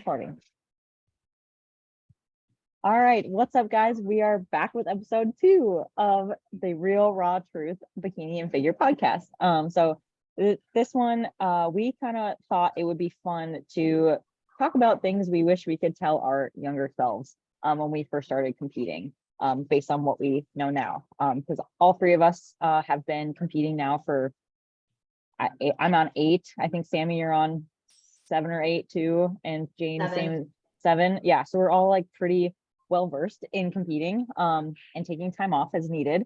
Recording. All right, what's up, guys? We are back with episode 2 of the Real Raw Truth Bikini and Figure podcast. This one, we kind of thought it would be fun to talk about things we wish we could tell our younger selves when we first started competing, based on what we know now. Because all three of us have been competing now for, I'm on 8. I think Sammy, you're on 7 or 8 too, and Jane, 7. same, 7. Yeah, so we're all like pretty well versed in competing and taking time off as needed.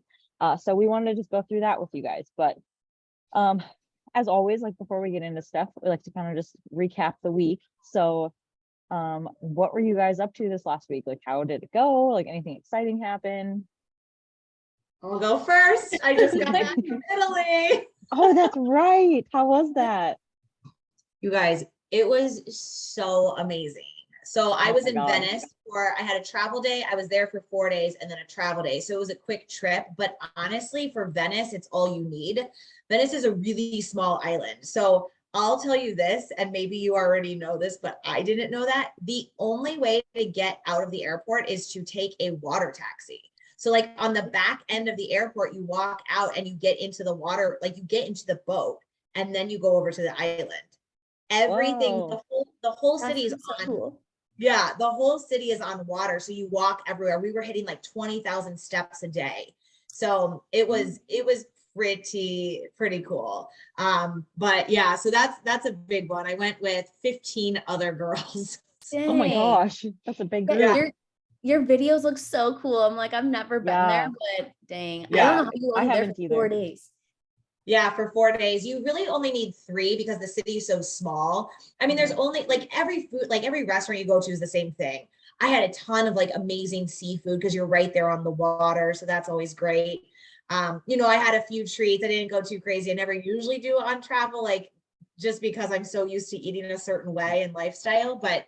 So we wanted to just go through that with you guys. But as always, like before we get into stuff, we like to kind of just recap the week. So what were you guys up to this last week? Like, how did it go? Like, anything exciting happen? I'll go first. I just got back from Italy. Oh, that's right. How was that? You guys, it was so amazing. So I was in Venice I had a travel day. I was there for 4 days and then a travel day. So it was a quick trip, but honestly, for Venice, it's all you need. Venice is a really small island. So I'll tell you this, and maybe you already know this, but I didn't know that. The only way to get out of the airport is to take a water taxi. So like on the back end of the airport, you walk out and you get into the water, like you get into the boat and then you go over to the island. Everything, Whoa. the whole city is so on. Cool. Yeah, the whole city is on water. So you walk everywhere. We were hitting like 20,000 steps a day. So it was pretty cool. But yeah, so that's a big one. I went with 15 other girls. Oh my gosh, that's a big group. Yeah. Your videos look so cool. I'm like, I've never been there, but dang. Yeah, I don't know how you were there for 4 days. Yeah, for 4 days. You really only need 3 because the city is so small. I mean, there's only like every restaurant you go to is the same thing. I had a ton of like amazing seafood because you're right there on the water. So that's always great. I had a few treats. I didn't go too crazy. I never usually do on travel, like just because I'm so used to eating a certain way and lifestyle. But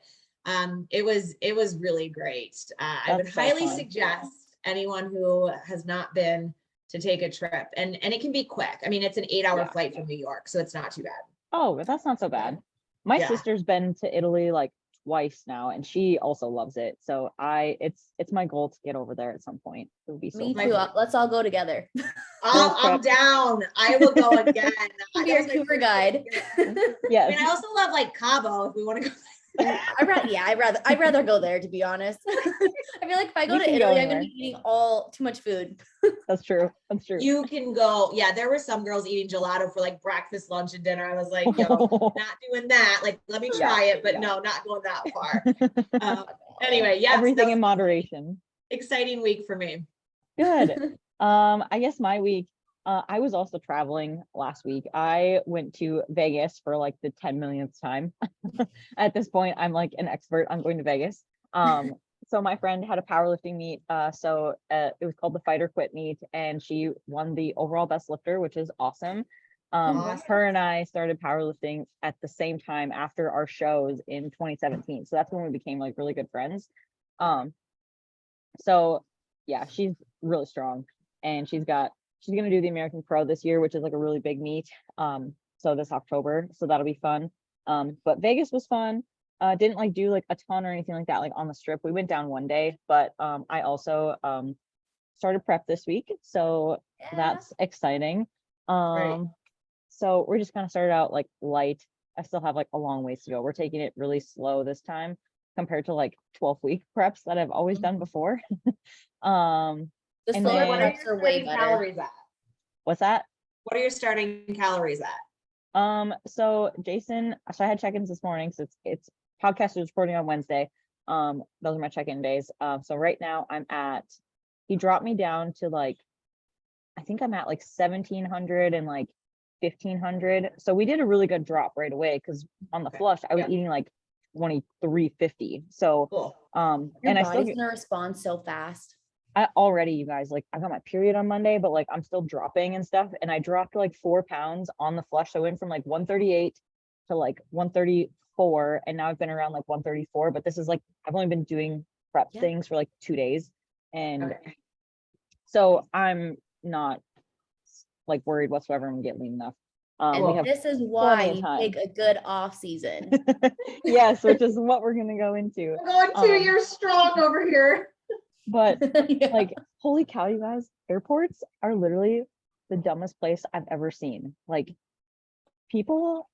it was really great. I would highly suggest anyone who has not been to take a trip, and it can be quick. I mean, it's an 8-hour flight from New York, so it's not too bad. Oh, but that's not so bad. My sister's been to Italy like twice now, and she also loves it. So it's my goal to get over there at some point. It would be so Me fun. too. Let's all go together. I'm down. I will go again. Be our tour guide. Yeah. I mean, I also love like Cabo if we want to go. I'd rather go there, to be honest. I feel like if I go to Italy, I'm gonna be eating too much food. That's true. You can go. Yeah, there were some girls eating gelato for like breakfast, lunch, and dinner. I was like, yo, not doing that. Like, let me try it, but no, not going that far. Anyway, yeah, everything in moderation. Exciting week for me. Good. I guess my week, I was also traveling last week. I went to Vegas for like the 10 millionth time. At this point, I'm like an expert on going to Vegas. So my friend had a powerlifting meet. It was called the Fight or Quit meet, and she won the overall best lifter, which is awesome. Her and I started powerlifting at the same time after our shows in 2017. So that's when we became like really good friends. So yeah, she's really strong, and she's going to do the American Pro this year, which is like a really big meet. So this October, so that'll be fun. But Vegas was fun. Didn't like do like a ton or anything like that, like on the strip. We went down one day, but I also started prep this week. So that's exciting. So we're just kind of started out like light. I still have like a long ways to go. We're taking it really slow this time compared to like 12-week preps that I've always done before. The slower preps are way better. Calories at? What's that? What are your starting calories at? So I had check-ins this morning, so it's podcast is recording on Wednesday. Those are my check-in days. So right now he dropped me down to like, I think I'm at like 1,700 and like 1,500. So we did a really good drop right away, because on the flush I was eating like 2,350. So cool. Your body's gonna respond so fast. You guys, like I got my period on Monday, but like I'm still dropping and stuff, and I dropped like 4 pounds on the flush. So I went from like 138 to like 134, and now I've been around like 134. But this is like, I've only been doing prep things for like 2 days, and so I'm not like worried whatsoever I'm gonna get lean enough. We have this is why plenty of you time. take a good off season. Yes, which is what we're gonna go into. I'm going 2 years strong over here. But Yeah. like, holy cow, you guys, airports are literally the dumbest place I've ever seen. Like, people,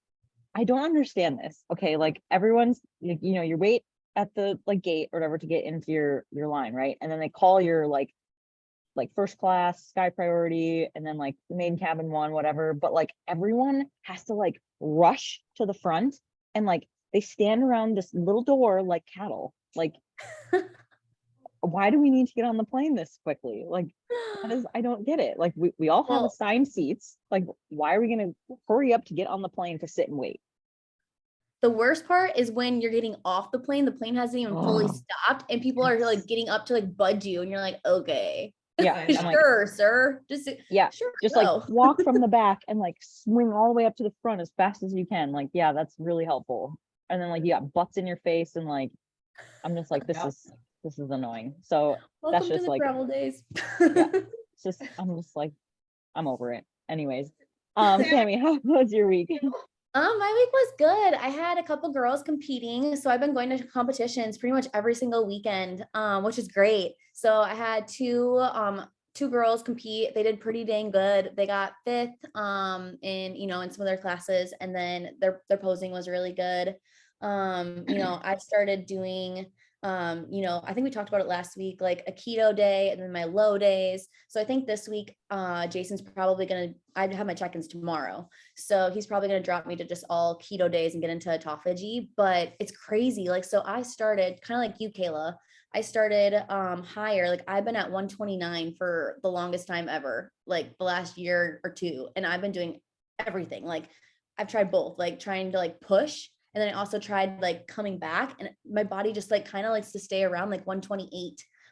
I don't understand this. Okay, like everyone's, you know, you wait at the like gate or whatever to get into your line, right? And then they call your like first class, sky priority, and then like the main cabin one, whatever. But like everyone has to like rush to the front, and like they stand around this little door like cattle. Like, why do we need to get on the plane this quickly? Like, I don't get it. Like, we all have assigned seats. Like, why are we gonna hurry up to get on the plane to sit and wait? The worst part is when you're getting off the plane hasn't even fully stopped, and people are like getting up to like budge you, and you're like, okay. Yeah, sure, sir. Just sure, just go. Like walk from the back and like swing all the way up to the front as fast as you can. Like, yeah, that's really helpful. And then like you got butts in your face, and like I'm just like, this is annoying. So welcome that's just to the like travel days. Yeah, it's just I'm just like, I'm over it. Anyways, Sammy, how was your week? My week was good. I had a couple girls competing. So I've been going to competitions pretty much every single weekend, which is great. So I had two girls compete. They did pretty dang good. They got fifth in, you know, in some of their classes, and then their posing was really good. You know, I started doing you know, I think we talked about it last week, like a keto day and then my low days. So I think this week, Jason's probably I have my check-ins tomorrow. So he's probably going to drop me to just all keto days and get into autophagy, but it's crazy. Like, so I started kind of like you, Kayla, I started higher. Like I've been at 129 for the longest time ever, like the last year or two. And I've been doing everything. Like I've tried both, like trying to like push. And then I also tried like coming back, and my body just like kind of likes to stay around like 128,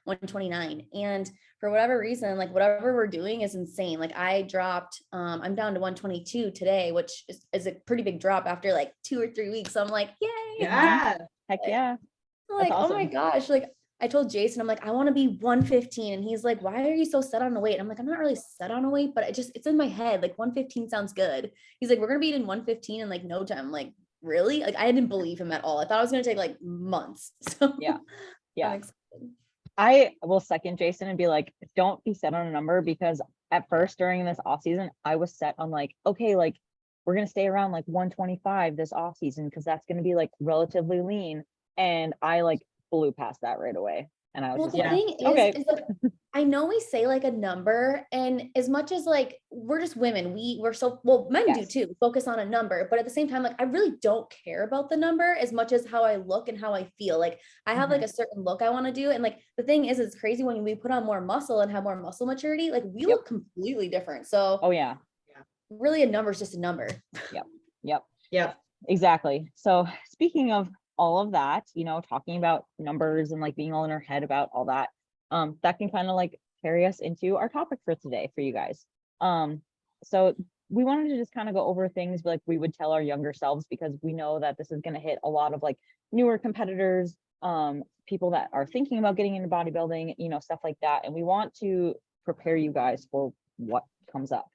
129. And for whatever reason, like whatever we're doing is insane. Like I dropped, I'm down to 122 today, which is a pretty big drop after like 2 or 3 weeks. So I'm like, yay. Yeah. Heck yeah. I'm like, awesome. Oh my gosh. Like I told Jason, I'm like, I want to be 115. And he's like, why are you so set on a weight? I'm like, I'm not really set on a weight, but it's in my head. Like 115 sounds good. He's like, we're going to be in 115 in like no time. I'm like, really? Like I didn't believe him at all. I thought it was going to take like months. So yeah. I will second Jason and be like, don't be set on a number, because at first during this off season, I was set on like, okay, like we're going to stay around like 125 this off season, because that's going to be like relatively lean. And I like blew past that right away. And I was the just thing like, okay. is that I know we say like a number, and as much as like we're just women, we're so, well, men do too, focus on a number, but at the same time, like I really don't care about the number as much as how I look and how I feel. Like I have like a certain look I want to do, and like the thing is, it's crazy when we put on more muscle and have more muscle maturity, like we look completely different. So really a number is just a number. Yep, exactly. So speaking of all of that, you know, talking about numbers and like being all in our head about all that, that can kind of like carry us into our topic for today for you guys. So we wanted to just kind of go over things like we would tell our younger selves, because we know that this is going to hit a lot of like newer competitors, people that are thinking about getting into bodybuilding, you know, stuff like that. And we want to prepare you guys for what comes up,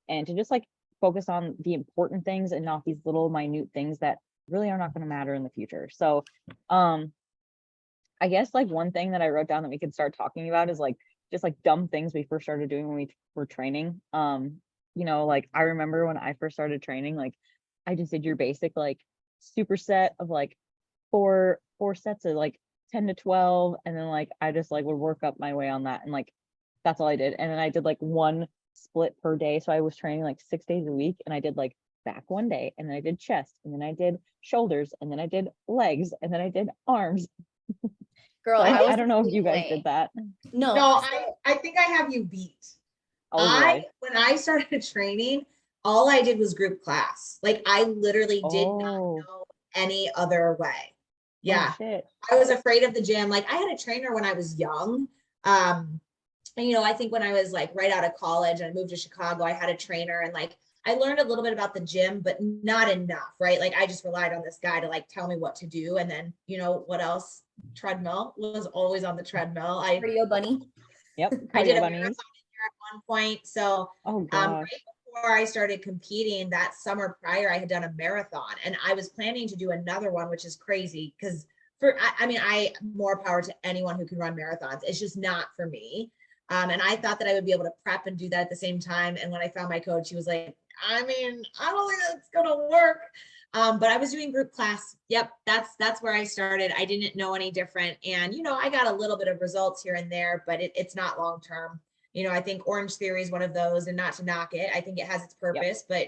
and to just like focus on the important things and not these little minute things that really are not going to matter in the future. So I guess like one thing that I wrote down that we could start talking about is like just like dumb things we first started doing when we were training. You know, like I remember when I first started training, like I just did your basic like superset of like four sets of like 10 to 12, and then like I just like would work up my way on that, and like that's all I did. And then I did like one split per day, so I was training like 6 days a week, and I did like back one day, and then I did chest, and then I did shoulders, and then I did legs, and then I did arms. Girl, so I don't know if you guys did that. No, I think I have you beat. When I started training, all I did was group class. Like I literally did not know any other way. Yeah. I was afraid of the gym. Like I had a trainer when I was young. And you know, I think when I was like right out of college and I moved to Chicago, I had a trainer, and like I learned a little bit about the gym, but not enough, right? Like I just relied on this guy to like tell me what to do. And then, you know, what else? Treadmill, was always on the treadmill. Cardio bunny. Yep. I did a marathon in here at one point. So right before I started competing, that summer prior, I had done a marathon, and I was planning to do another one, which is crazy because I mean, more power to anyone who can run marathons. It's just not for me. And I thought that I would be able to prep and do that at the same time. And when I found my coach, he was like, I mean, I don't think that's gonna work. But I was doing group class. Yep, that's where I started. I didn't know any different. And I got a little bit of results here and there, but it's not long term. I think Orange Theory is one of those, and not to knock it. I think it has its purpose, but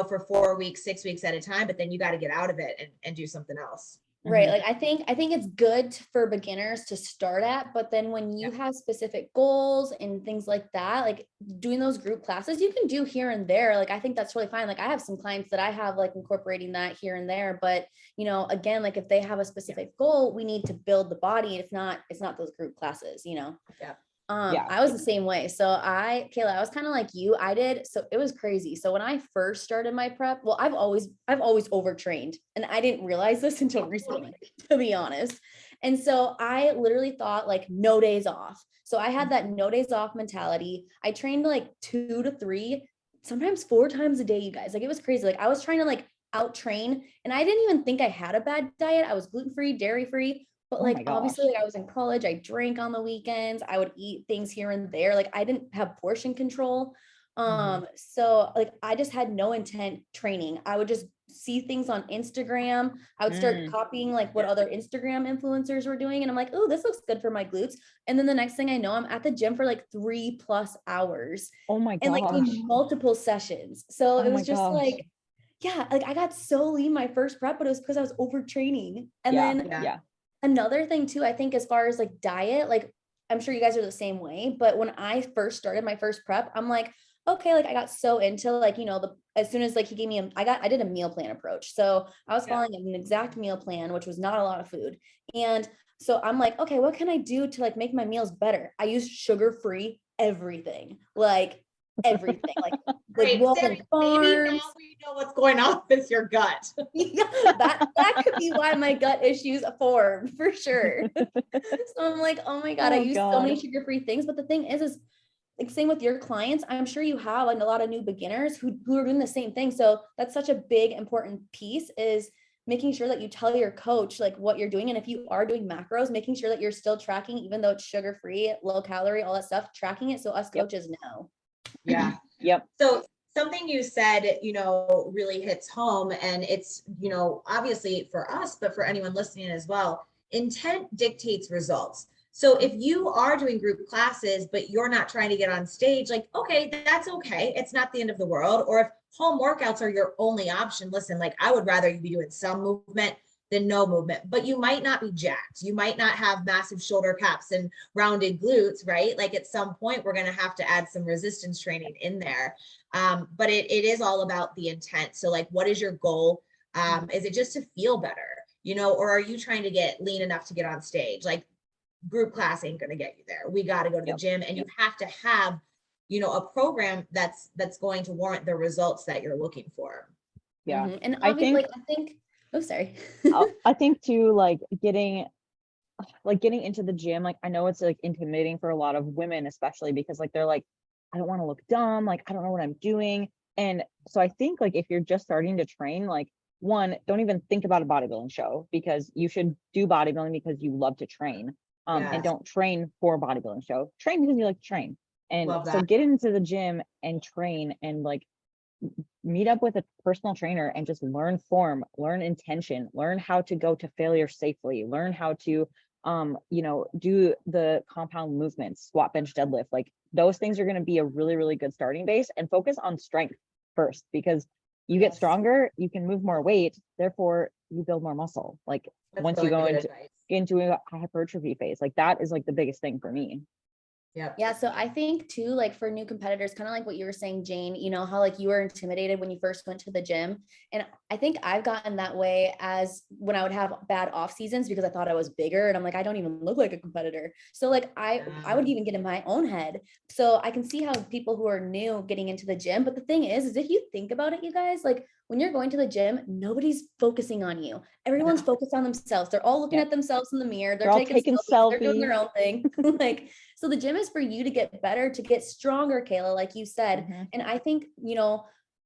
for 4 weeks, 6 weeks at a time, but then you got to get out of it and do something else. Right. Like I think it's good for beginners to start at, but then when you have specific goals and things like that, like doing those group classes, you can do here and there. Like, I think that's really fine. Like I have some clients that I have like incorporating that here and there, but again, like if they have a specific goal, we need to build the body. It's not those group classes, Yeah. I was the same way. So Kayla, I was kind of like you. So it was crazy. So when I first started my prep, well, I've always overtrained, and I didn't realize this until recently, to be honest. And so I literally thought like no days off. So I had that no days off mentality. I trained like 2 to 3, sometimes 4 times a day, you guys. Like it was crazy. Like I was trying to like out train, and I didn't even think I had a bad diet. I was gluten-free, dairy-free. But like, obviously, like I was in college, I drank on the weekends, I would eat things here and there. Like I didn't have portion control. So like, I just had no intent training. I would just see things on Instagram. I would start copying like what other Instagram influencers were doing. And I'm like, oh, this looks good for my glutes. And then the next thing I know, I'm at the gym for like 3+ hours. Oh my gosh. And like in multiple sessions. So it was just like, like I got so lean my first prep, but it was because I was overtraining. And then another thing too, I think as far as like diet, like I'm sure you guys are the same way, but when I first started my first prep, I'm like, okay, like I got so into like, as soon as like he gave me, I did a meal plan approach. So I was following an exact meal plan, which was not a lot of food. And so I'm like, okay, what can I do to like make my meals better? I use sugar-free everything, like everything, like Sammy, maybe now we know what's going on with your gut. that could be why my gut issues formed for sure. So I'm like, oh my God, I use so many sugar-free things. But the thing is like same with your clients. I'm sure you have like a lot of new beginners who are doing the same thing. So that's such a big, important piece, is making sure that you tell your coach like what you're doing. And if you are doing macros, making sure that you're still tracking, even though it's sugar-free, low calorie, all that stuff, tracking it so us coaches know. Yeah. So something you said, really hits home, and it's, obviously for us, but for anyone listening as well, intent dictates results. So if you are doing group classes, but you're not trying to get on stage, like, okay, that's okay. It's not the end of the world. Or if home workouts are your only option, listen, like I would rather you be doing some movement than no movement, but you might not be jacked. You might not have massive shoulder caps and rounded glutes, right? Like at some point, we're going to have to add some resistance training in there. But it is all about the intent. So like, what is your goal? Is it just to feel better, or are you trying to get lean enough to get on stage? Like group class ain't going to get you there. We got to go to the gym, and you have to have, a program that's going to warrant the results that you're looking for. Yeah. And obviously, I think oh, sorry. I think too, like getting into the gym, like I know it's like intimidating for a lot of women, especially because like they're like, I don't want to look dumb, like I don't know what I'm doing. And so I think like if you're just starting to train, like one, don't even think about a bodybuilding show, because you should do bodybuilding because you love to train. And don't train for a bodybuilding show. Train because you like to train. And so get into the gym and train, and like meet up with a personal trainer and just learn form, learn intention, learn how to go to failure safely, learn how to do the compound movements, squat, bench, deadlift. Like those things are going to be a really, really good starting base, and focus on strength first, because you get stronger, you can move more weight, therefore you build more muscle. Like once you go into a hypertrophy phase, like that is like the biggest thing for me. Yeah. So I think too, like for new competitors, kind of like what you were saying, Jane, how like you were intimidated when you first went to the gym. And I think I've gotten that way as when I would have bad off seasons, because I thought I was bigger and I'm like, I don't even look like a competitor. So like I would even get in my own head. So I can see how people who are new getting into the gym. But the thing is if you think about it, you guys, like when you're going to the gym, nobody's focusing on you. Everyone's focused on themselves. They're all looking at themselves in the mirror. They're taking selfies. They're doing their own thing. So the gym is for you to get better, to get stronger, Kayla, like you said. Mhm. And I think,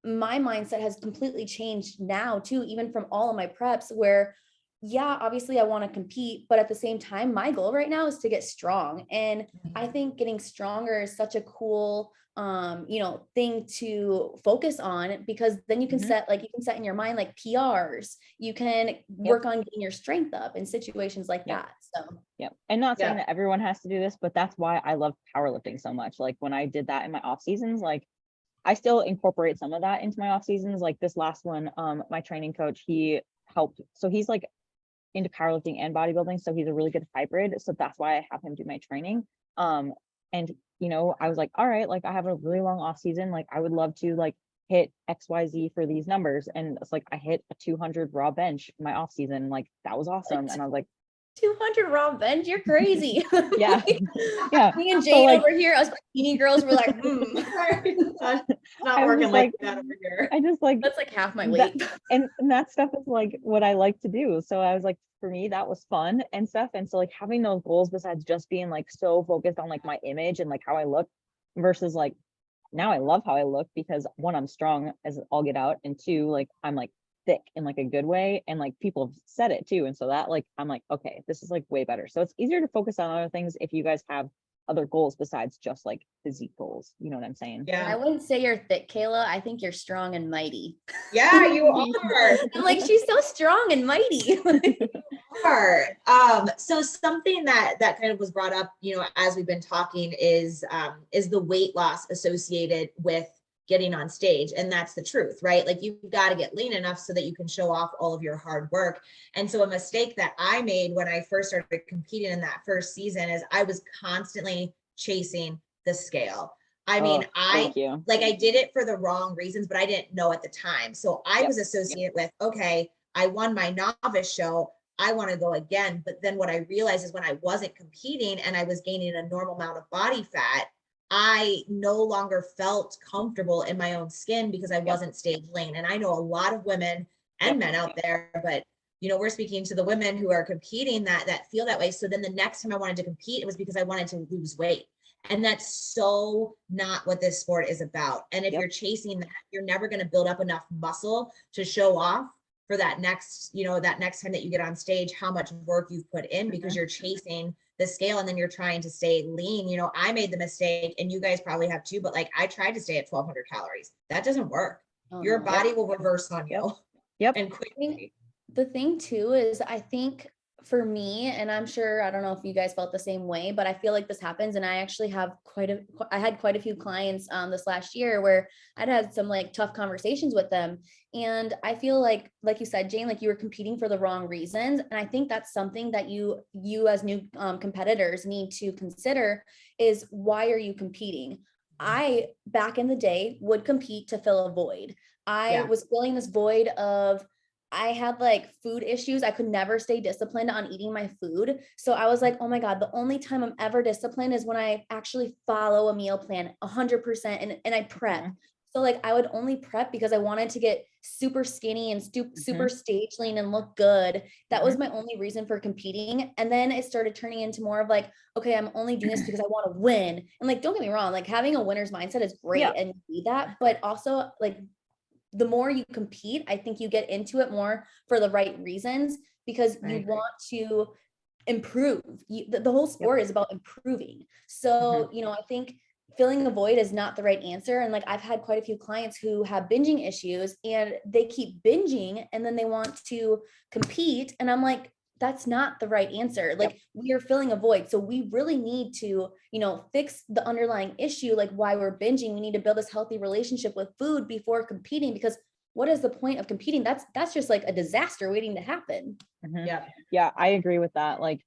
my mindset has completely changed now too, even from all of my preps where, yeah, obviously I want to compete, but at the same time, my goal right now is to get strong. And I think getting stronger is such a cool thing to focus on, because then you can Mhm. set in your mind like PRs, you can work on getting your strength up in situations like Yep. that. So Yep. And not saying Yeah. that everyone has to do this, but that's why I love powerlifting so much. Like when I did that in my off seasons, like I still incorporate some of that into my off seasons. Like this last one, my training coach, he helped. So he's like into powerlifting and bodybuilding. So he's a really good hybrid. So that's why I have him do my training. And I was like, all right, like I have a really long off season. Like I would love to like hit XYZ for these numbers. And it's like I hit a 200 raw bench in my off season. Like that was awesome. And I was like, 200 raw bench, you're crazy. yeah, yeah. Me and So Jane like over here, us bikini girls were like, Not I was working just like like, that over here. I just like that's like half my that, weight. and that stuff is like what I like to do. So I was like, for me, that was fun and stuff. And so like having those goals besides just being like so focused on like my image and like how I look versus like now I love how I look because one, I'm strong as all get out, and two, like I'm like thick in like a good way, and like people have said it too. And so that like I'm like, okay, this is like way better. So it's easier to focus on other things if you guys have other goals besides just like physique goals. You know what I'm saying? I Yeah. wouldn't say you're thick, Kayla. I think you're strong and mighty. Yeah, you are. I'm like, she's so strong and mighty. So something that kind of was brought up, as we've been talking is the weight loss associated with getting on stage. And that's the truth, right? Like you've got to get lean enough so that you can show off all of your hard work. And so a mistake that I made when I first started competing in that first season is I was constantly chasing the scale. I mean, Thank you. I did it for the wrong reasons, but I didn't know at the time. So I was associated with, okay, I won my novice show, I want to go again. But then what I realized is when I wasn't competing and I was gaining a normal amount of body fat, I no longer felt comfortable in my own skin because I wasn't stage lean. And I know a lot of women and men out there, but we're speaking to the women who are competing that feel that way. So then the next time I wanted to compete, it was because I wanted to lose weight. And that's so not what this sport is about. And if you're chasing that, you're never going to build up enough muscle to show off for that next time that you get on stage, how much work you've put in because you're chasing the scale and then you're trying to stay lean. I made the mistake, and you guys probably have too, but like I tried to stay at 1,200 calories. That doesn't work. Your body will reverse on you. And quickly. The thing too is I think for me, and I'm sure, I don't know if you guys felt the same way, but I feel like this happens. And I actually have I had quite a few clients this last year where I'd had some like tough conversations with them. And I feel like you said, Jane, like you were competing for the wrong reasons. And I think that's something that you as new competitors need to consider is, why are you competing? I, back in the day, would compete to fill a void. I was filling this void of, I had like food issues. I could never stay disciplined on eating my food. So I was like, oh my God, the only time I'm ever disciplined is when I actually follow a meal plan 100% and I prep. So like I would only prep because I wanted to get super skinny and super stage lean and look good. That was my only reason for competing. And then it started turning into more of like, okay, I'm only doing this because I want to win. And like, don't get me wrong, like having a winner's mindset is great and you need that, but also like the more you compete, I think you get into it more for the right reasons because you want to improve. The whole sport is about improving. So, I think filling a void is not the right answer. And like, I've had quite a few clients who have binging issues and they keep binging and then they want to compete. And I'm like, that's not the right answer. Like we are filling a void. So we really need to, fix the underlying issue, like why we're binging. We need to build this healthy relationship with food before competing, because what is the point of competing? That's just like a disaster waiting to happen. Yeah, I agree with that. Like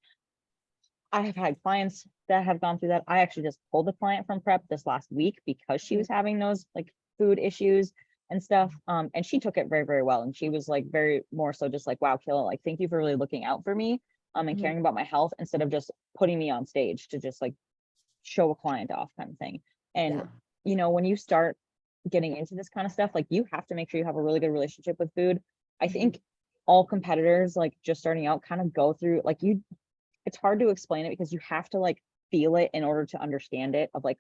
I have had clients that have gone through that. I actually just pulled a client from prep this last week because she was having those like food issues and stuff. And she took it very, very well. And she was like very more so just like, wow, Kayla, like, thank you for really looking out for me and caring about my health instead of just putting me on stage to just like show a client off kind of thing. And, when you start getting into this kind of stuff, like you have to make sure you have a really good relationship with food. I think all competitors, like just starting out, kind of go through like it's hard to explain it because you have to like feel it in order to understand it, of like,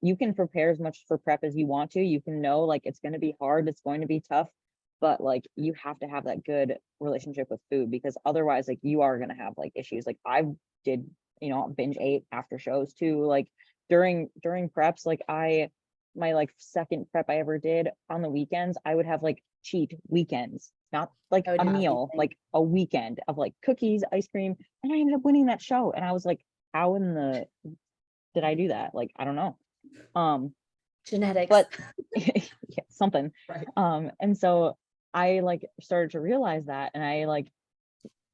you can prepare as much for prep as you want to. You can know like it's going to be hard, it's going to be tough, but like you have to have that good relationship with food, because otherwise like you are going to have like issues. Like I did, binge ate after shows too. Like during preps, like my like second prep I ever did on the weekends, I would have like cheat weekends, not like I would a do the same meal, thing. like a weekend of like cookies, ice cream, and I ended up winning that show. And I was like, how in the did I do that? Like, I don't know. Genetics. But yeah, something. Right. And so I like started to realize that, and I like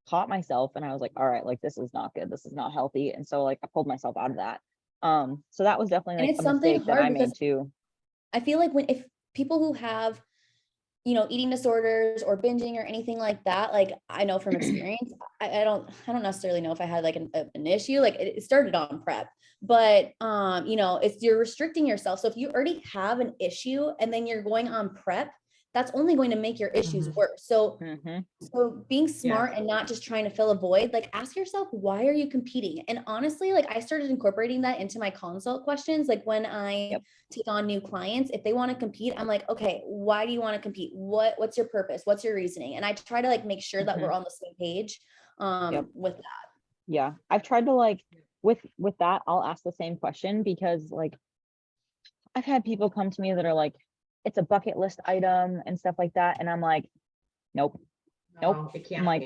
caught myself, and I was like, all right, like this is not good. This is not healthy. And so like I pulled myself out of that. So that was definitely And like it's a something mistake that hard I made because too. I feel like if people who have, eating disorders or binging or anything like that, like I know from experience, I don't necessarily know if I had like an issue. Like it started on prep, but it's you're restricting yourself. So if you already have an issue and then you're going on prep, that's only going to make your issues worse. So Mhm. so being smart and not just trying to fill a void, like ask yourself, why are you competing? And honestly, like I started incorporating that into my consult questions. Like when I Yep. take on new clients, if they want to compete, I'm like, okay, why do you want to compete? What's your purpose? What's your reasoning? And I try to like make sure that we're on the same page Yep. with that. Yeah. I've tried to like with that, I'll ask the same question, because like I've had people come to me that are like, it's a bucket list item and stuff like that. And I'm like, nope. Nope. No, it I'm can't like,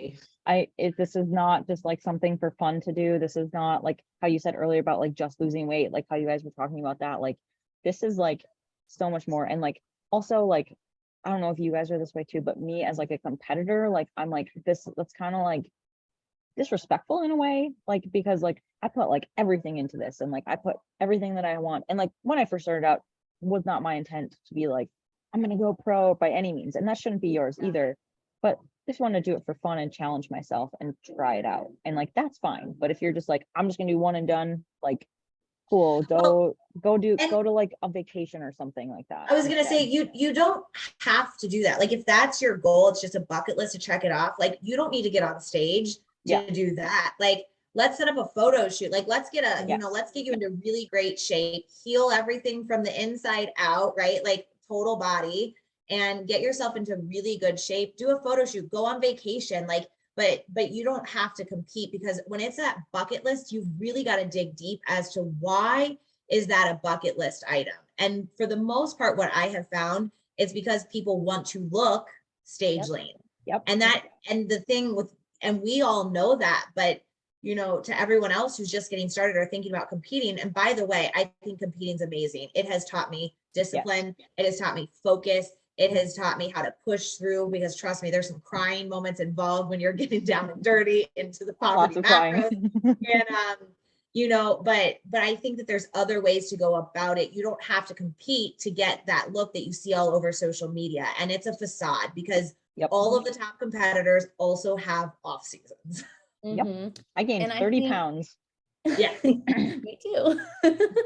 be. this is not just like something for fun to do. This is not like how you said earlier about like just losing weight, like how you guys were talking about that. Like this is like so much more. And like also like, I don't know if you guys are this way too, but me as like a competitor, like I'm like that's kind of like disrespectful in a way, like because like I put like everything into this, and like I put everything that I want. And like when I first started out, was not my intent to be like, I'm gonna go pro by any means, and that shouldn't be yours either. But just want to do it for fun and challenge myself and try it out. And like that's fine. But if you're just like, I'm just gonna do one and done, like cool, Well, go and to like a vacation or something like that I was gonna instead. say you don't have to do that. Like if that's your goal, it's just a bucket list to check it off. Like you don't need to get on stage Yeah. to do that. Like let's set up a photo shoot. Like let's get Yes. let's get you into really great shape, heal everything from the inside out, right? Like total body, and get yourself into really good shape. Do a photo shoot, go on vacation, like but you don't have to compete, because when it's that bucket list, you've really got to dig deep as to why is that a bucket list item. And for the most part, what I have found is because people want to look stage lane. Yep. And the thing with, and we all know that, but to everyone else who's just getting started or thinking about competing. And by the way, I think competing is amazing. It has taught me discipline. Yes. It has taught me focus. It has taught me how to push through, because trust me, there's some crying moments involved when you're getting down and dirty into the Lots poverty of crying. macros. But I think that there's other ways to go about it. You don't have to compete to get that look that you see all over social media. And it's a facade, because Yep. all of the top competitors also have off seasons. Yep. I gained And I 30 think- pounds. Yeah. Me too.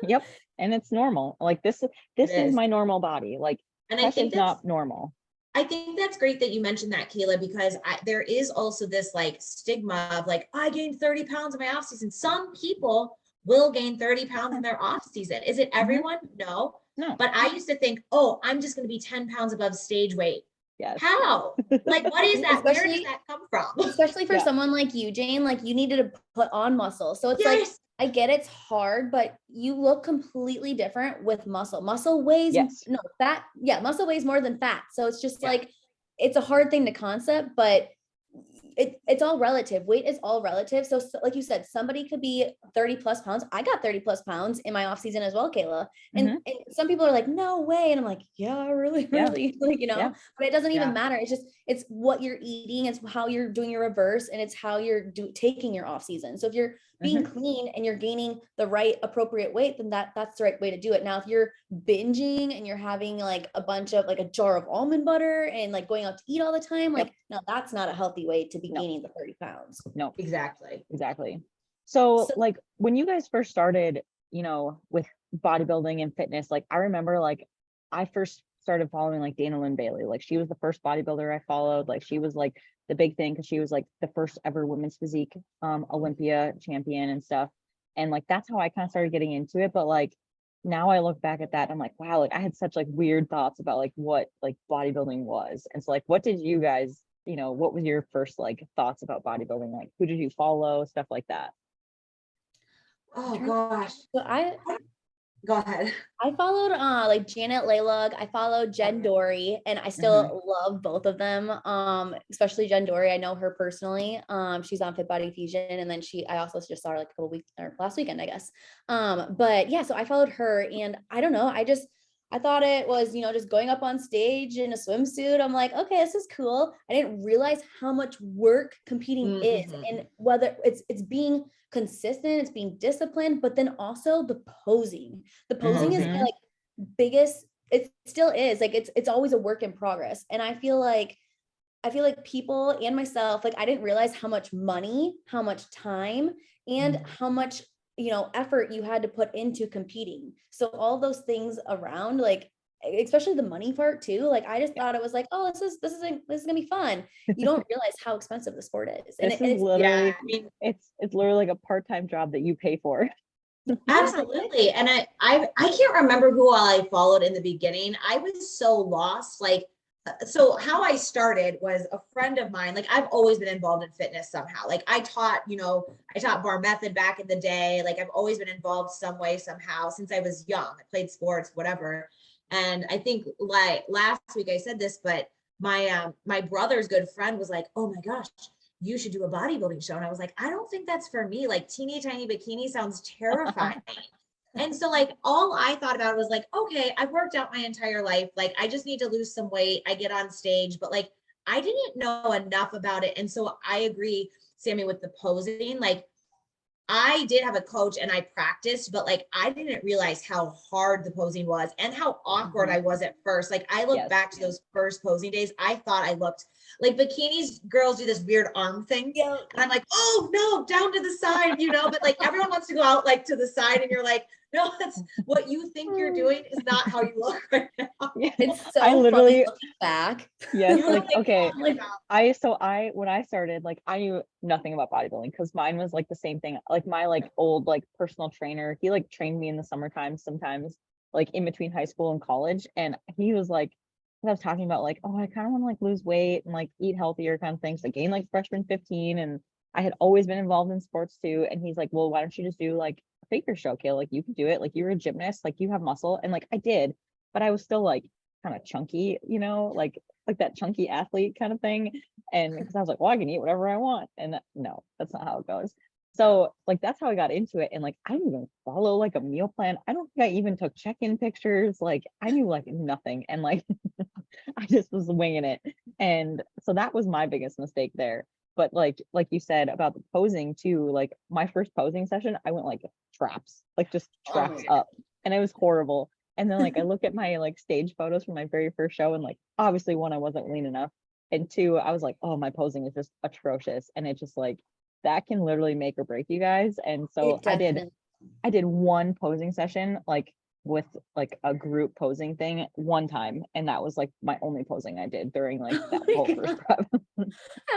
Yep. And it's normal. Like this is my normal body. Like And I prep think is that's not normal. I think that's great that you mentioned that, Kayla, because there is also this like stigma of like, I gained 30 pounds in my off season. Some people will gain 30 pounds in their off season. Is it everyone? No. No. But I used to think, oh, I'm just going to be 10 pounds above stage weight. Yes. How? Like, what is that? Where does Especially- that come from? Especially for Yeah. someone like you, Jane, like you needed to put on muscle. So it's like, Yes. I get it's hard, but you look completely different with muscle. Muscle weighs Yes. no fat. Yeah, muscle weighs more than fat. So it's just Yeah. like, it's a hard thing to concept, but it's all relative. Weight is all relative. So like you said, somebody could be 30 plus pounds. I got 30 plus pounds in my off season as well, Kayla. And some people are like, no way. And I'm like, yeah, really, Yeah. like, Yeah. but it doesn't even Yeah. matter. It's what you're eating. It's how you're doing your reverse, and it's how you're taking your off season. So if you're being clean and you're gaining the right appropriate weight, then that's the right way to do it. Now, if you're binging and you're having like a bunch of like a jar of almond butter and like going out to eat all the time, like, no, that's not a healthy way to be gaining the 30 pounds. No. Exactly. So like when you guys first started, with bodybuilding and fitness, like I remember like I first started following like Dana Lynn Bailey. Like she was the first bodybuilder I followed. Like she was like the big thing, because she was like the first ever women's physique Olympia champion and stuff. And like, that's how I kind of started getting into it. But like, now I look back at that, I'm like, wow, like I had such like weird thoughts about like what like bodybuilding was. And so like, what did you guys, what was your first like thoughts about bodybuilding? Like, who did you follow? Stuff like that. Oh gosh. So Go ahead. I followed like Janet Laylug. I followed Jen Dory, and I still love both of them. Especially Jen Dory. I know her personally. She's on Fit Body Fusion, and then I also just saw her like a couple weeks or last weekend, I guess. But yeah, so I followed her, and I don't know. I thought it was, just going up on stage in a swimsuit. I'm like, okay, this is cool. I didn't realize how much work competing is, and whether it's being consistent, it's being disciplined, but then also the posing. The posing is my, like, biggest, it still is like, it's always a work in progress. And I feel like people and myself, like, I didn't realize how much money, how much time, and how much, effort you had to put into competing. So all those things around, like, especially the money part too. Like, I just thought it was like, oh, this is gonna be fun. You don't realize how expensive the sport is. And This is literally, it's literally like a part-time job that you pay for. Absolutely. And I can't remember who all I followed in the beginning. I was so lost. Like, so how I started was a friend of mine. Like, I've always been involved in fitness somehow. Like, I taught bar method back in the day. Like, I've always been involved some way, somehow since I was young. I played sports, whatever. And I think, like, last week I said this, but my brother's good friend was like, oh my gosh, you should do a bodybuilding show. And I was like, I don't think that's for me. Like, teeny tiny bikini sounds terrifying. And so, like, all I thought about was like, okay, I've worked out my entire life. Like, I just need to lose some weight. I get on stage, but like, I didn't know enough about it. And so I agree, Sammy, with the posing. Like, I did have a coach and I practiced, but like, I didn't realize how hard the posing was and how awkward I was at first. Like, I look back to those first posing days. I thought I looked like, bikinis girls do this weird arm thing. And I'm like, oh no, down to the side, but like, everyone wants to go out like to the side, and you're like, no, that's what you think you're doing is not how you look right now. It's so I literally funny looking back. Yes, like, okay. When I started, like, I knew nothing about bodybuilding because mine was like the same thing. Like, my like old like personal trainer, he like trained me in the summertime sometimes, like in between high school and college. And he was like, I was talking about like, oh, I kind of want to like lose weight and like eat healthier kind of things. I gained like freshman 15, and I had always been involved in sports too. And he's like, well, why don't you just do like a figure show, Kayla? Like, you can do it. Like, you're a gymnast, like you have muscle. And like, I did, but I was still like kind of chunky, like that chunky athlete kind of thing. And because I was like, well, I can eat whatever I want. And no, that's not how it goes. So like, that's how I got into it. And like, I didn't even follow like a meal plan. I don't think I even took check-in pictures. Like, I knew like nothing. And like, I just was winging it. And so that was my biggest mistake there. But like you said about the posing too, like my first posing session, I went like traps, like just traps up, and it was horrible. And then like, I look at my like stage photos from my very first show, and like, obviously, one, I wasn't lean enough. And two, I was like, oh, my posing is just atrocious. And it just like, that can literally make or break you guys. And so I did one posing session, like with like a group posing thing one time. And that was like my only posing I did during like that whole first prep.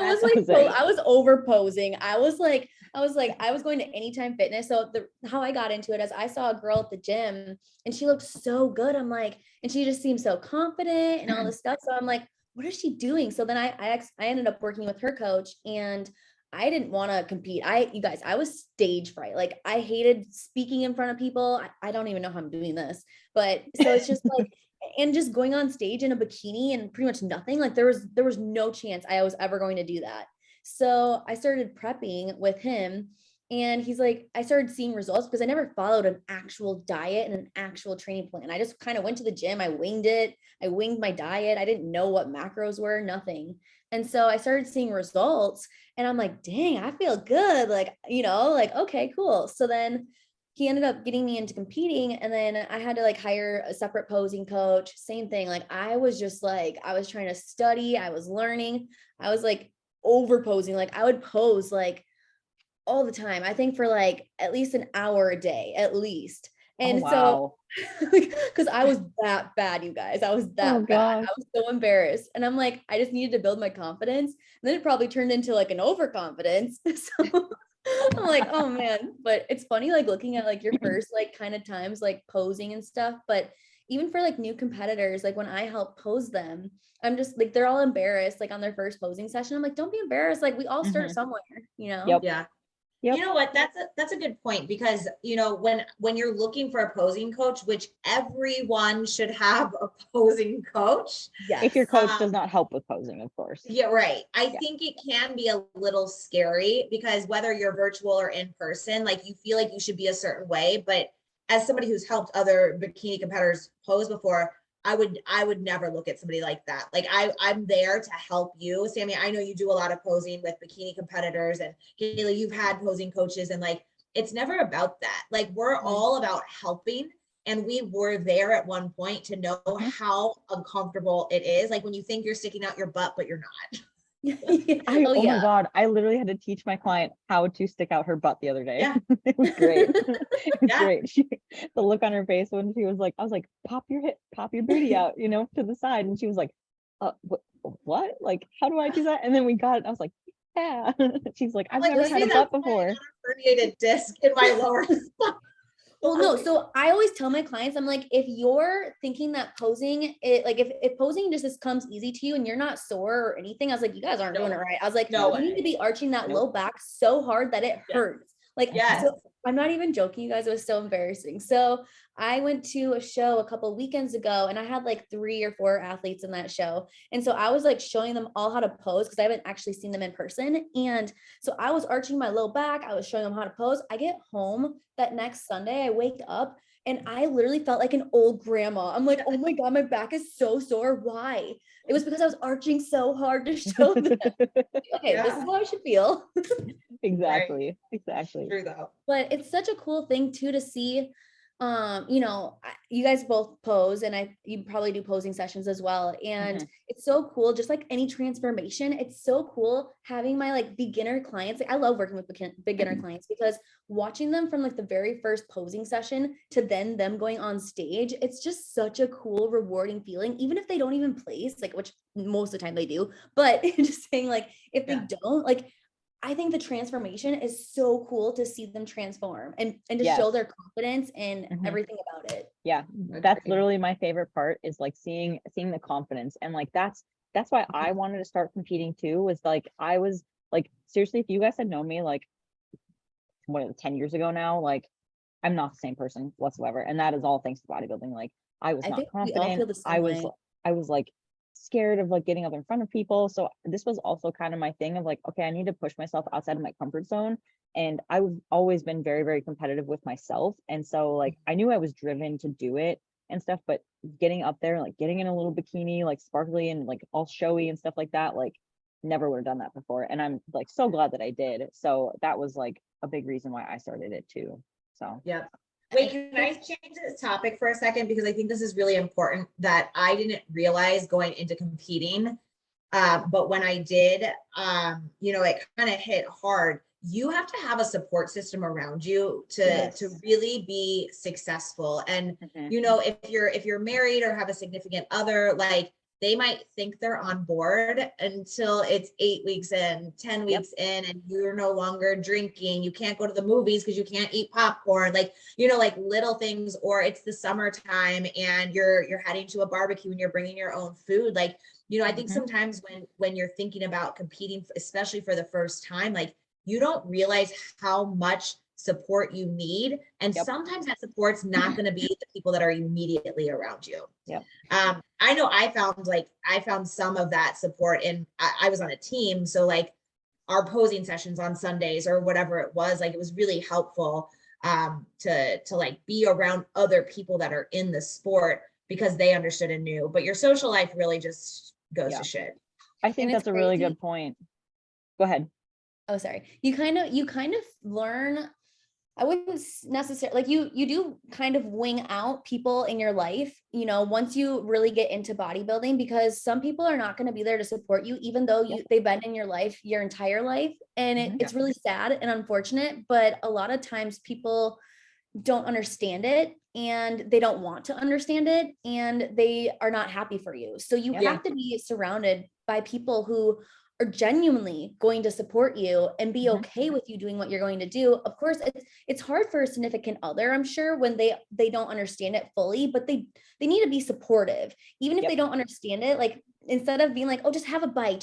I was over posing. I was going to Anytime Fitness. So how I got into it is I saw a girl at the gym and she looked so good. I'm like, and she just seemed so confident and all this stuff. So I'm like, what is she doing? So then I ended up working with her coach, and I didn't want to compete. You guys, I was stage fright. Like, I hated speaking in front of people. I don't even know how I'm doing this, but so it's just like, and just going on stage in a bikini and pretty much nothing. Like, there was no chance I was ever going to do that. So I started prepping with him, and he's like, I started seeing results because I never followed an actual diet and an actual training plan. I just kind of went to the gym. I winged it. I winged my diet. I didn't know what macros were, nothing. And so I started seeing results, and I'm like, dang, I feel good. Like, like, okay, cool. So then he ended up getting me into competing, and then I had to like hire a separate posing coach. Same thing. Like, I was just like, I was trying to study. I was learning. I was like over posing. Like, I would pose like all the time. I think for like at least an hour a day, at least. And so, because I was that bad, you guys, I was that bad. I was so embarrassed. And I'm like, I just needed to build my confidence. And then it probably turned into like an overconfidence. So I'm like, oh man. But it's funny, like looking at like your first like kind of times like posing and stuff. But even for like new competitors, like when I help pose them, I'm just like, they're all embarrassed like on their first posing session. I'm like, don't be embarrassed. Like we all start Mhm. somewhere, you know? Yep. Yeah. Yep. You know what? That's a good point because when you're looking for a posing coach, which everyone should have a posing coach. If your Yes. coach does not help with posing, of course. Yeah, right. I Yeah. think it can be a little scary because whether you're virtual or in person, like you feel like you should be a certain way. But as somebody who's helped other bikini competitors pose before, I would never look at somebody like that. Like I'm there to help you. Sammy, I know you do a lot of posing with bikini competitors, and Kayla, you've had posing coaches, and like it's never about that. Like we're Mhm. all about helping. And we were there at one point to know Mhm. how uncomfortable it is. Like when you think you're sticking out your butt, but you're not. Oh Oh my yeah. God, I literally had to teach my client how to stick out her butt the other day. Yeah. It was great. It was Yeah. great. The look on her face when she was like, I was like, pop your booty out, to the side. And she was like, what? Like, how do I do that? And then we got it. I was like, yeah. She's like, I've Like never had a maybe butt that's why I before. got a herniated disc in my lower spine. Well, no. So I always tell my clients, I'm like, if you're thinking that posing, like if posing just comes easy to you and you're not sore or anything, I was like, you guys aren't doing it right. I was like, No you need way. to be arching that Nope. low back so hard that it Yeah. hurts. Like, Yes. so I'm not even joking, you guys. It was so embarrassing. So I went to a show a couple of weekends ago and I had like 3 or 4 athletes in that show. And so I was like showing them all how to pose because I haven't actually seen them in person. And so I was arching my low back. I was showing them how to pose. I get home that next Sunday, I wake up and I literally felt like an old grandma. I'm like, oh my God, my back is so sore. Why? It was because I was arching so hard to show them. Okay, this is how I should feel. Exactly. True though. But it's such a cool thing too to see. You guys both pose, and you probably do posing sessions as well. And it's so cool, just like any transformation. It's so cool having my like beginner clients. Like, I love working with beginner clients because watching them from like the very first posing session to then them going on stage, it's just such a cool, rewarding feeling. Even if they don't even place, like, which most of the time they do, but just saying like if they don't, like, I think the transformation is so cool to see them transform and to show Yes. their confidence and Mhm. everything about it. Yeah, that's literally my favorite part, is like seeing the confidence. And like that's why I wanted to start competing too, was like I was like, seriously, if you guys had known me like 10 years ago now, like I'm not the same person whatsoever. And that is all thanks to bodybuilding. Like I was I not think we all confident. feel the same way. I was like scared of like getting up in front of people. So this was also kind of my thing of like, okay, I need to push myself outside of my comfort zone. And I've always been very, very competitive with myself. And so like I knew I was driven to do it and stuff, but getting up there, like getting in a little bikini, like sparkly and like all showy and stuff like that, like never would have done that before. And I'm like so glad that I did. So that was like a big reason why I started it too. So yeah. Wait, can I change this topic for a second? Because I think this is really important that I didn't realize going into competing. But when I did, it kind of hit hard. You have to have a support system around you to really be successful. And if you're married or have a significant other, like they might think they're on board until it's 8 weeks in, 10 weeks in, and you're no longer drinking. You can't go to the movies because you can't eat popcorn, like little things, or it's the summertime and you're heading to a barbecue and you're bringing your own food. Like, I think sometimes when you're thinking about competing, especially for the first time, like you don't realize how much support you need. And sometimes that support's not going to be the people that are immediately around you. Yep. I know I found some of that support and I was on a team. So like our posing sessions on Sundays or whatever it was, like it was really helpful to like be around other people that are in the sport because they understood and knew. But your social life really just goes to shit. I think that's a really good point. Go ahead. Oh, sorry. You kind of learn, I wouldn't necessarily, like you do kind of wing out people in your life, once you really get into bodybuilding, because some people are not going to be there to support you, even though they've been in your life your entire life. And it's really sad and unfortunate, but a lot of times people don't understand it and they don't want to understand it and they are not happy for you. So you have to be surrounded by people who are genuinely going to support you and be Mhm. okay with you doing what you're going to do. Of course, it's hard for a significant other, I'm sure, when they don't understand it fully, but they need to be supportive. Even if Yep. they don't understand it, like instead of being like, oh, just have a bite,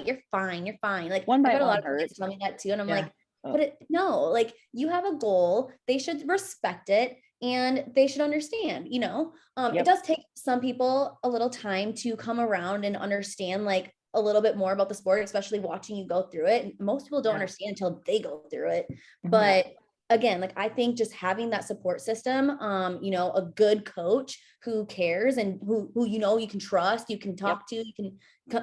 you're fine, you're fine. Like One I've bite had a lot won't of hurt. clients tell me that too. And I'm Yeah. like, but no, like you have a goal, they should respect it and they should understand, you know. It Yep. does take some people a little time to come around and understand like a little bit more about the sport, especially watching you go through it. And most people don't Yeah. understand until they go through it. Mhm. But again, like I think just having that support system, you know, a good coach who cares and who you know you can trust, you can talk to, you can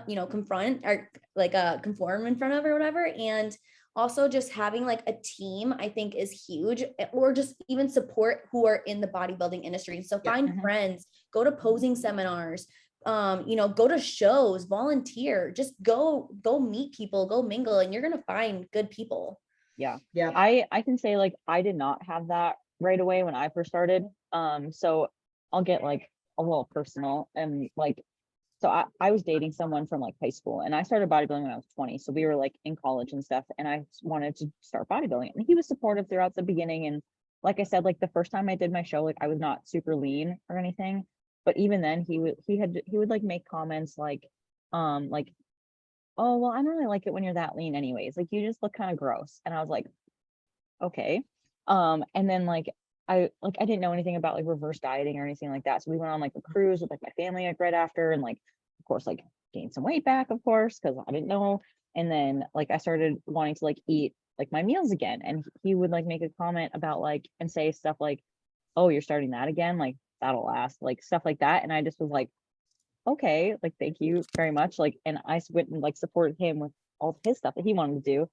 you know confront or like conform in front of or whatever. And also just having like a team, I think is huge, or just even support who are in the bodybuilding industry. So Yeah. find Mhm. friends, go to posing seminars, you know, go to shows, volunteer, just go meet people, go mingle, and you're gonna find good people. Yeah. Yeah. I can say like I did not have that right away when I first started. So I'll get like a little personal and like so I was dating someone from like high school and I started bodybuilding when I was 20. So we were like in college and stuff and I wanted to start bodybuilding and he was supportive throughout the beginning. And like I said, like the first time I did my show, like I was not super lean or anything. But even then he would like make comments like, oh well, I don't really like it when you're that lean anyways. Like you just look kind of gross. And I was like, okay. And then I didn't know anything about like reverse dieting or anything like that. So we went on like a cruise with like my family like right after and like of course like gained some weight back, of course, because I didn't know. And then like I started wanting to like eat like my meals again. And he would like make a comment about like and say stuff like, oh, you're starting that again, like that'll last, like stuff like that. And I just was like, okay, like thank you very much. Like and went and like supported him with all of his stuff that he wanted to do.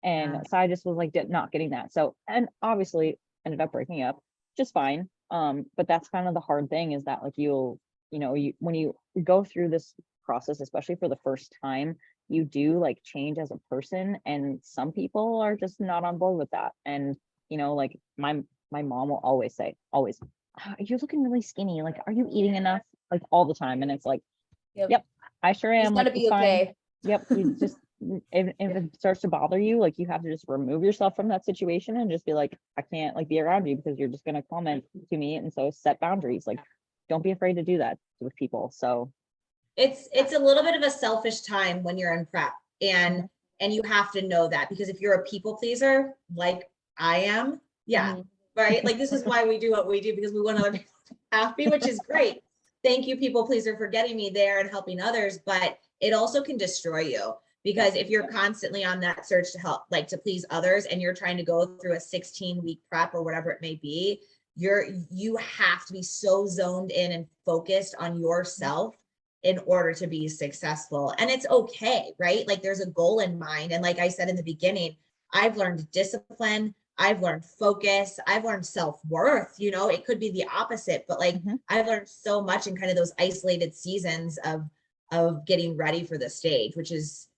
And Yeah. so I just was like not getting that. So and obviously ended up breaking up just fine. But that's kind of the hard thing is that like you know, you when you go through this process, especially for the first time, you do like change as a person. And some people are just not on board with that. And you know, like my mom will always say, always, "Ah, you're looking really skinny. Like, are you eating enough?" Like all the time. And it's like, Yep. yep, I sure You am. just Like gotta it's be fine. okay. Yep, you just if it starts to bother you, like you have to just remove yourself from that situation and just be like, I can't like be around you because you're just gonna comment to me. And so set boundaries. Like, don't be afraid to do that with people. So It's a little bit of a selfish time when you're in prep Mhm. and you have to know that because if you're a people pleaser like I am, yeah, Mhm. right? Like this is why we do what we do because we want other people to be happy, which is great. Thank you, people pleaser, for getting me there and helping others, but it also can destroy you because if you're constantly on that search to help, like to please others, and you're trying to go through a 16-week prep or whatever it may be, you have to be so zoned in and focused on yourself in order to be successful. And it's okay, right? Like there's a goal in mind. And like I said in the beginning, I've learned discipline, I've learned focus, I've learned self-worth. You know, it could be the opposite, but like Mhm. I've learned so much in kind of those isolated seasons of getting ready for the stage, which is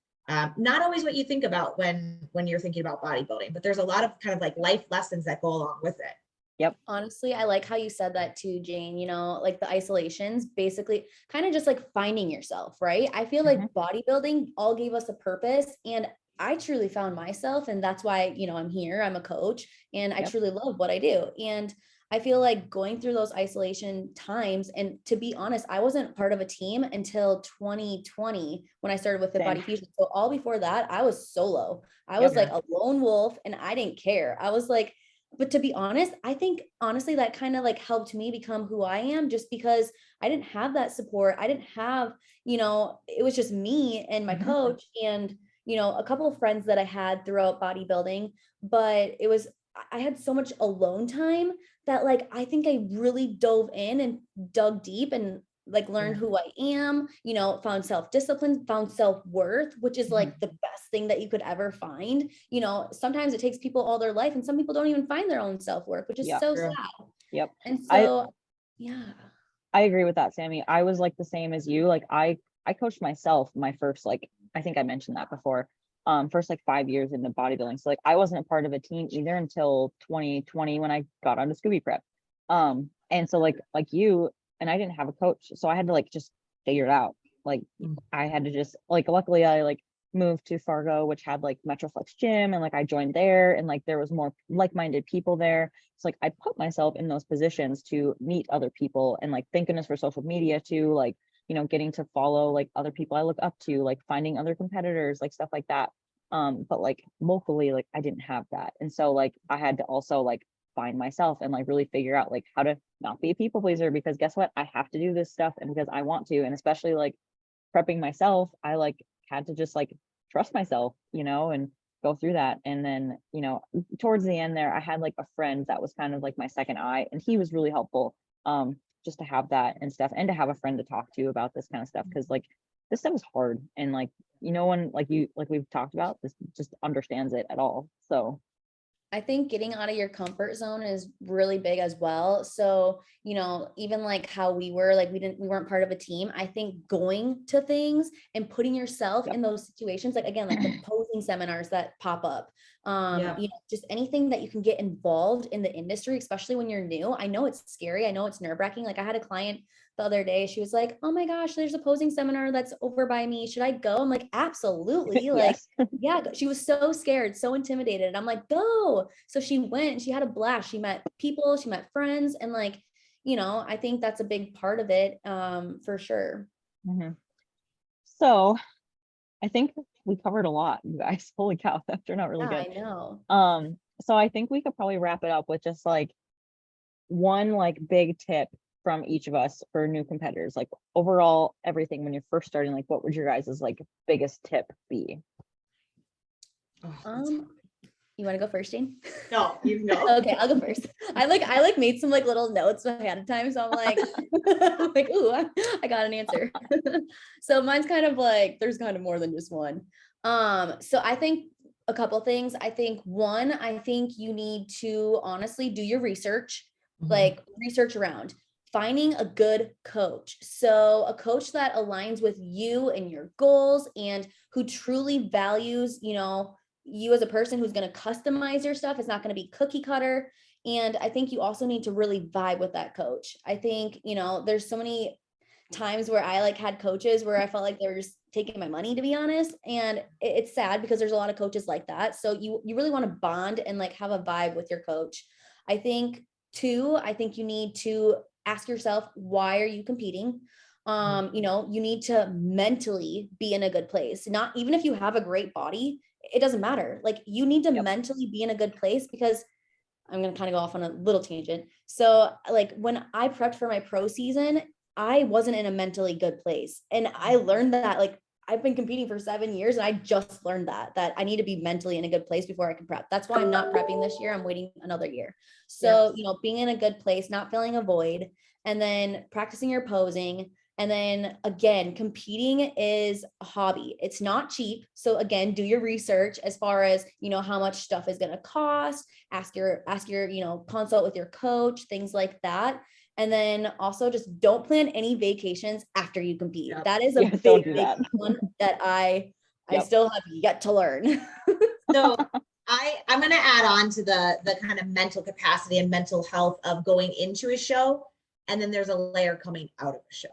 not always what you think about when you're thinking about bodybuilding, but there's a lot of kind of like life lessons that go along with it. Yep. Honestly, I like how you said that too, Jane. You know, like the isolations, basically kind of just like finding yourself, right? I feel like Mhm. bodybuilding all gave us a purpose. And I truly found myself. And that's why, you know, I'm here, I'm a coach, and I Yep. truly love what I do. And I feel like going through those isolation times, and to be honest, I wasn't part of a team until 2020 when I started with Fit Same. Body Fusion. So all before that, I was solo. I was Yep. like a lone wolf and I didn't care. I was like, but to be honest, I think honestly that kind of like helped me become who I am just because I didn't have that support. I didn't have, you know, it was just me and my Mhm. coach and, you know, a couple of friends that I had throughout bodybuilding, but it was, I had so much alone time that like I think I really dove in and dug deep and like learned Yeah. who I am, you know, found self-discipline, found self-worth, which is like the best thing that you could ever find. You know, sometimes it takes people all their life and some people don't even find their own self-worth, which is Yep. so True. sad. Yep. And I so, yeah. I agree with that, Sammy. I was like the same as you. Like I coached myself my first like I think I mentioned that before. First like 5 years into bodybuilding. So like I wasn't a part of a team either until 2020 when I got onto ScoobyPrep. And so like you and I didn't have a coach. So I had to like just figure it out. Like I had to just like luckily I like moved to Fargo, which had like Metroflex gym, and like I joined there, and like there was more like-minded people there. So like I put myself in those positions to meet other people, and like thank goodness for social media too, like, you know, getting to follow like other people I look up to, like finding other competitors, like stuff like that. But like locally, like I didn't have that. And so like I had to also like find myself and like really figure out like how to not be a people pleaser, because guess what? I have to do this stuff and because I want to. And especially like prepping myself, I like had to just like trust myself, you know, and go through that. And then, you know, towards the end there, I had like a friend that was kind of like my second eye, and he was really helpful. Just to have that and stuff, and to have a friend to talk to about this kind of stuff, because like this stuff is hard, and like, you know, one like you, like we've talked about, this just understands it at all. So I think getting out of your comfort zone is really big as well. So, you know, even like how we were, like we weren't part of a team. I think going to things and putting yourself Yep. in those situations, like again, like the posing seminars that pop up, Yeah. you know, just anything that you can get involved in the industry, especially when you're new. I know it's scary. I know it's nerve-wracking. Like I had a client the other day, she was like, oh my gosh, there's a posing seminar that's over by me. Should I go? I'm like, absolutely. Like, yes. yeah, she was so scared, so intimidated. And I'm like, go. So she went and she had a blast. She met people, she met friends, and like, you know, I think that's a big part of it, for sure. Mhm. So I think we covered a lot, you guys. Holy cow, that turned out really Yeah, good. I know. So I think we could probably wrap it up with just like one like big tip from each of us for new competitors, like overall everything when you're first starting, like what would your guys' like biggest tip be? Oh, that's hard. You want to go first, Jane? No, you can go. Okay, I'll go first. I like made some like little notes ahead of time, so I'm like, like, ooh, I got an answer. So mine's kind of like there's kind of more than just one. So I think a couple things. I think one, I think you need to honestly do your research, Mhm. like research around finding a good coach. So a coach that aligns with you and your goals and who truly values, you know, you as a person, who's going to customize your stuff. It's not going to be cookie cutter. And I think you also need to really vibe with that coach. I think, you know, there's so many times where I like had coaches where I felt like they were just taking my money, to be honest. And it's sad because there's a lot of coaches like that. So you really want to bond and like have a vibe with your coach. I think two, I think you need to ask yourself, why are you competing? You know, you need to mentally be in a good place. Not even if you have a great body, it doesn't matter. Like you need to Yep. mentally be in a good place, because I'm going to kind of go off on a little tangent. So like when I prepped for my pro season, I wasn't in a mentally good place. And I learned that like I've been competing for 7 years, and I just learned that I need to be mentally in a good place before I can prep. That's why I'm not prepping this year. I'm waiting another year. So, Yes. you know, being in a good place, not feeling a void, and then practicing your posing. And then again, competing is a hobby. It's not cheap. So again, do your research as far as, you know, how much stuff is going to cost, ask your, you know, consult with your coach, things like that. And then also just don't plan any vacations after you compete. Yep. That is a Yes, don't big, do big that. one that I Yep. still have yet to learn. So I'm going to add on to the kind of mental capacity and mental health of going into a show, and then there's a layer coming out of the show.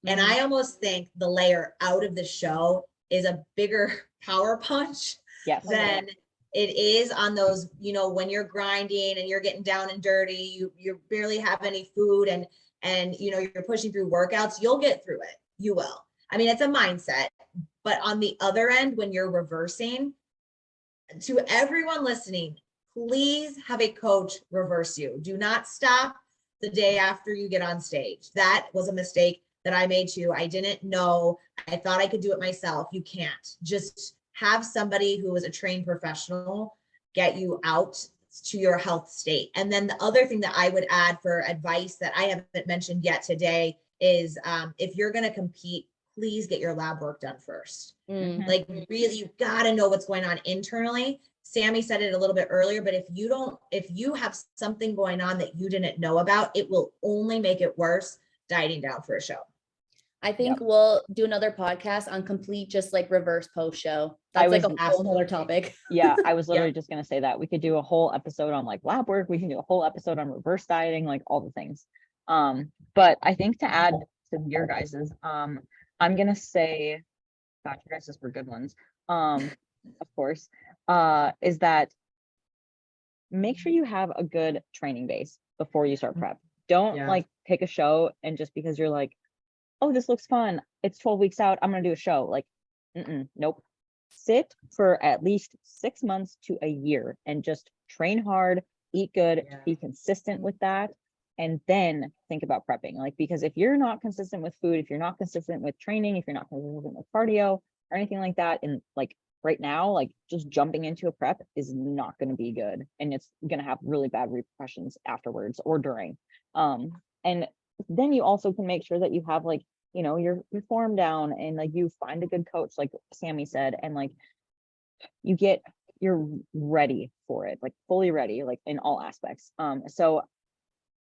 And I almost think the layer out of the show is a bigger power punch Yes. than it is on those, you know, when you're grinding and you're getting down and dirty, you barely have any food, and you know, you're pushing through workouts, you'll get through it. You will. I mean, it's a mindset. But on the other end, when you're reversing, to everyone listening, please have a coach reverse you. Do not stop the day after you get on stage. That was a mistake that I made too. I didn't know. I thought I could do it myself. You can't. Just have somebody who is a trained professional get you out to your health state. And then the other thing that I would add for advice that I haven't mentioned yet today is if you're going to compete, please get your lab work done first. Mm. Like really, you got to know what's going on internally. Sammy said it a little bit earlier, but if you have something going on that you didn't know about, it will only make it worse dieting down for a show. I think Yep. we'll do another podcast on complete, just like reverse post show. That's like a whole other topic. Yeah, I was literally just going to say that we could do a whole episode on like lab work. We can do a whole episode on reverse dieting, like all the things. But I think to add to your guys's, I'm going to say, gosh, you guys just were good ones. of course, is that make sure you have a good training base before you start prep. Don't Yeah. like pick a show and just because you're like, oh, this looks fun, it's 12 weeks out, I'm gonna do a show. Like, nope. Sit for at least 6 months to a year and just train hard, eat good, Yeah. be consistent with that, and then think about prepping. Like, because if you're not consistent with food, if you're not consistent with training, if you're not consistent with cardio or anything like that, and like right now, like just jumping into a prep is not going to be good, and it's going to have really bad repercussions afterwards or during. And then you also can make sure that you have like, you know, your form down, and like you find a good coach, like Sammy said, and like you're ready for it, like fully ready, like in all aspects. So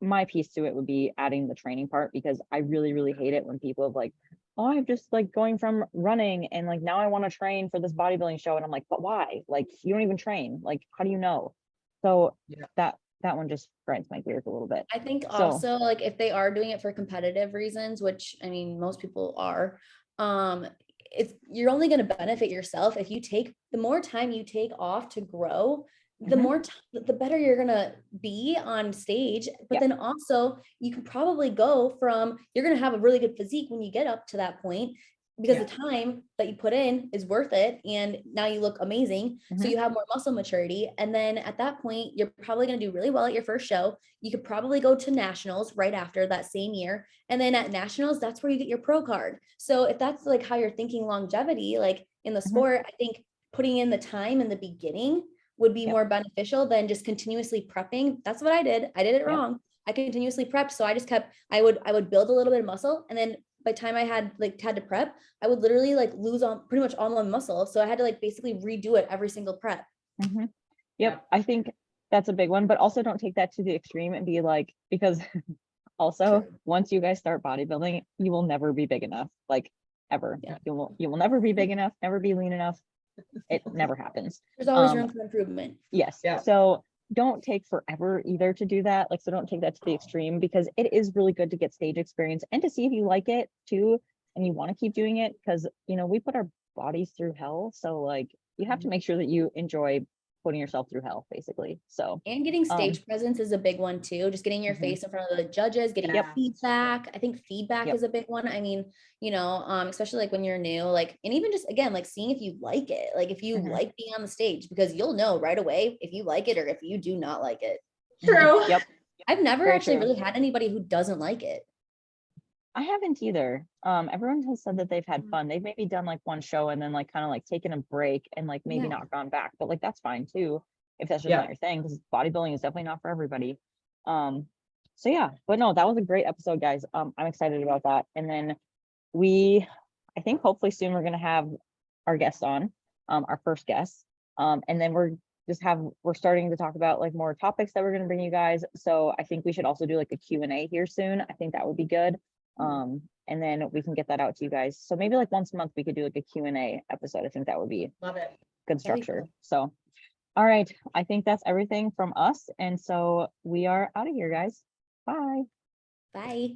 my piece to it would be adding the training part, because I really, really hate it when people have like, oh, I'm just like going from running and like now I want to train for this bodybuilding show. And I'm like, but why? Like, you don't even train. Like, how do you know? So Yeah. that one just grinds my gears a little bit. I think So- also like if they are doing it for competitive reasons, which I mean, most people are, it's you're only going to benefit yourself if you take the more time you take off to grow, the Mhm. more the better you're going to be on stage. But Yep. then also you can probably go from, you're going to have a really good physique when you get up to that point, because the time that you put in is worth it. And now you look amazing. So Mhm. you have more muscle maturity. And then at that point, you're probably going to do really well at your first show. You could probably go to nationals right after that same year. And then at nationals, that's where you get your pro card. So if that's like how you're thinking longevity, like in the sport, I think putting in the time in the beginning would be Yep. more beneficial than just continuously prepping. That's what I did. I did it Yep. wrong. I continuously prepped. So I just kept, I would build a little bit of muscle. And then by the time I had to prep, I would literally like lose on pretty much all my muscle. So I had to like basically redo it every single prep. Yep. Yeah. I think that's a big one, but also don't take that to the extreme and be like, because also True. once you guys start bodybuilding, you will never be big enough, like ever. Yeah. You will never be big enough, never be lean enough. It never happens. There's always room for improvement. Yes. Yeah. So don't take forever either to do that. Like, so don't take that to the extreme, because it is really good to get stage experience and to see if you like it too, and you want to keep doing it, because, you know, we put our bodies through hell. So like, you have to make sure that you enjoy putting yourself through hell, basically. So And getting stage presence is a big one too. Just getting your Mhm. face in front of the judges, getting Yep. feedback. I think feedback Yep. is a big one. I mean, you know, especially like when you're new, like, and even just again, like seeing if you like it, like if you Mhm. like being on the stage, because you'll know right away if you like it or if you do not like it. True. Yep. I've never Very actually true. really had anybody who doesn't like it. I haven't either. Everyone has said that they've had fun. They've maybe done like one show and then like kind of like taken a break and like maybe Yeah. not gone back, but like that's fine too, if that's just Yeah. not your thing, because bodybuilding is definitely not for everybody. So yeah, but no, that was a great episode, guys. I'm excited about that. And then I think hopefully soon we're gonna have our guest on, our first guest. And then we're starting to talk about like more topics that we're gonna bring you guys. So I think we should also do like a Q&A here soon. I think that would be good. And then we can get that out to you guys. So maybe like once a month we could do like a Q&A episode. I think that would be Love it. good That'd be structure. cool. So, all right. I think that's everything from us. And so we are out of here, guys. Bye. Bye.